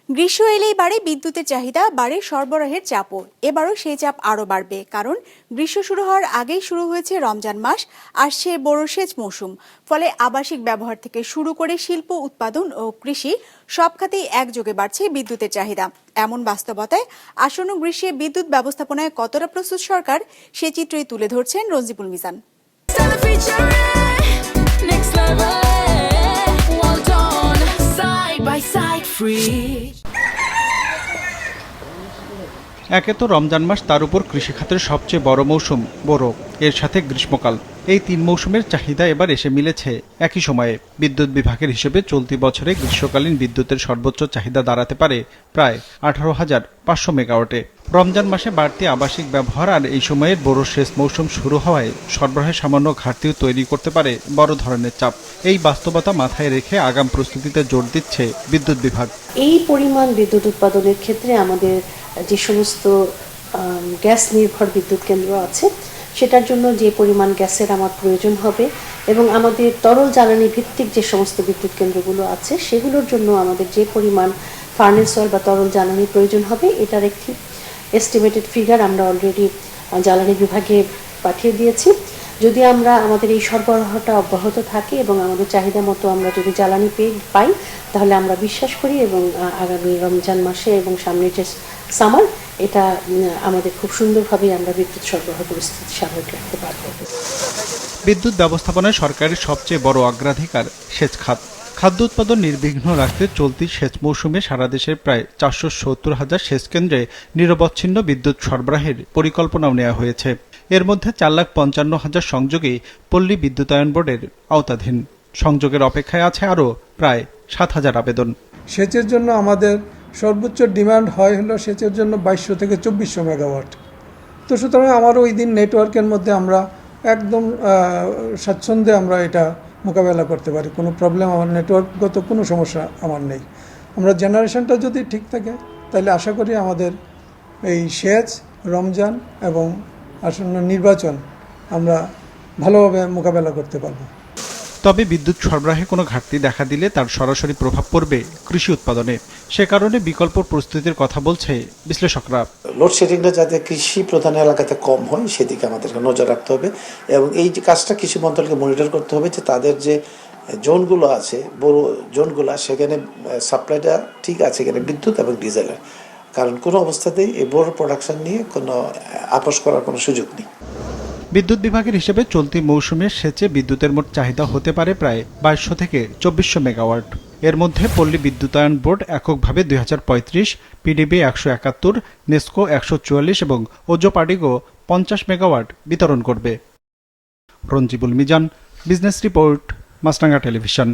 গ্রীষ্ম এলেই বাড়ে বিদ্যুতের চাহিদা, বাড়ে সরবরাহের চাপও। এবারও সেই চাপ আরও বাড়বে, কারণ গ্রীষ্ম শুরু হওয়ার আগেই শুরু হয়েছে রমজান মাস, আসছে বড় সেচ মৌসুম। ফলে আবাসিক ব্যবহার থেকে শুরু করে শিল্প, উৎপাদন ও কৃষি সব খাতেই একযোগে বাড়ছে বিদ্যুতের চাহিদা। এমন বাস্তবতায় আসন্ন গ্রীষ্মে বিদ্যুৎ ব্যবস্থাপনায় কতটা প্রস্তুত সরকার, সে চিত্রই তুলে ধরছেন রঞ্জিবুল মিজান। একে তো রমজান মাস, তার উপর কৃষিখাতের সবচেয়ে বড় মৌসুম বোরো, এর সাথে গ্রীষ্মকাল। এই তিন মৌসুমের চাহিদা এবার এসে মিলেছে একই সময়ে। বিদ্যুৎ বিভাগের হিসেবে চলতি বছরে গ্রীষ্মকালীন বিদ্যুতের সর্বোচ্চ চাহিদা দাঁড়াতে পারে প্রায় 18,500 মেগাওয়াটে। রমজান মাসে বাড়তি আবাসিক ব্যবহার আর এই সময়ের বড় সেচ মৌসুম শুরু হওয়ায় সরবরাহের সামান্য ঘাটতিও তৈরি করতে পারে বড় ধরনের চাপ। এই বাস্তবতা মাথায় রেখে আগাম প্রস্তুতিতে জোর দিচ্ছে বিদ্যুৎ বিভাগ। এই পরিমাণ বিদ্যুৎ উৎপাদনের ক্ষেত্রে আমাদের যে সমস্ত গ্যাস নির্ভর বিদ্যুৎ কেন্দ্র আছে, সেটার জন্য যে পরিমাণ গ্যাসের আমার প্রয়োজন হবে এবং আমাদের তরল জ্বালানি ভিত্তিক যে সমস্ত বিদ্যুৎ কেন্দ্রগুলো আছে সেগুলোর জন্য আমাদের যে পরিমাণ ফার্নেস অয়েল বা তরল জ্বালানি প্রয়োজন হবে, এটার একটি এস্টিমেটেড ফিগার আমরা অলরেডি জ্বালানি বিভাগে পাঠিয়ে দিয়েছি। যদি আমরা আমাদের এই সরবরাহটা অব্যাহত থাকে এবং আমাদের চাহিদা মতো আমরা যদি জ্বালানি পাই, তাহলে আমরা বিশ্বাস করি এবং আগামী রমজান মাসে এবং সামনের যে সামার, এটা আমাদের খুব সুন্দরভাবে আমরা বিদ্যুৎ সরবরাহ পরিস্থিতি স্বাভাবিক রাখতে পারব। বিদ্যুৎ ব্যবস্থাপনায় সরকারের সবচেয়ে বড় অগ্রাধিকার সেচ খাত। খাদ্য উৎপাদন নির্বিঘ্ন রাখতে চলতি সেচ মৌসুমে সারা দেশের প্রায় 470,000 সেচ কেন্দ্রে নিরবচ্ছিন্ন বিদ্যুৎ সরবরাহের পরিকল্পনাও নেওয়া হয়েছে। এর মধ্যে 4,55,000 সংযোগই পল্লী বিদ্যুতায়ন বোর্ডের আওতাধীন। সংযোগের অপেক্ষায় আছে আরও প্রায় 7,000 আবেদন। সেচের জন্য আমাদের সর্বোচ্চ ডিমান্ড হয় হলো সেচের জন্য 2200 থেকে 2400 মেগাওয়াট। তো সুতরাং আমার ওই দিন নেটওয়ার্কের মধ্যে আমরা একদম স্বাচ্ছন্দ্যে আমরা এটা মোকাবেলা করতে পারি। কোনো প্রবলেম, আমার নেটওয়ার্কগত কোনো সমস্যা আমার নেই। আমরা জেনারেশনটা যদি ঠিক থাকে, তাহলে আশা করি আমাদের এই সেচ, রমজান এবং আসন্ন নির্বাচন আমরা ভালোভাবে মোকাবেলা করতে পারব। তবে বিদ্যুৎ সরবরাহে কোনো ঘাটতি দেখা দিলে তার সরাসরি প্রভাব পড়বে কৃষি উৎপাদনে। সে কারণে বিকল্প প্রস্তুতির কথা বলছে বিশ্লেষকরা। লোডশেডিংটা যাতে কৃষি প্রধান এলাকাতে কম হয়, সেদিকে আমাদেরকে নজর রাখতে হবে এবং এই যে কাজটা কৃষি মন্ত্রণালয়কে মনিটর করতে হবে যে তাদের যে জোনগুলো আছে, বড় জোনগুলো, সেখানে সাপ্লাইটা ঠিক আছে কিনা বিদ্যুৎ এবং ডিজেলের। কারণ কোনো অবস্থাতেই এই বড় প্রোডাকশন নিয়ে কোনো আপোষ করার কোনো সুযোগ নেই। বিদ্যুৎ বিভাগের হিসেবে চলতি মৌসুমে সেচে বিদ্যুতের মোট চাহিদা হতে পারে প্রায় 2200 থেকে 2400 মেগাওয়াট। এর মধ্যে পল্লী বিদ্যুতায়ন বোর্ড এককভাবে 2035, পিডিবি 171, নেসকো 144 এবং ওজোপাডিগো 50 মেগাওয়াট বিতরণ করবে। রঞ্জিবুল মিজান, বিজনেস রিপোর্ট, মাছরাঙা টেলিভিশন।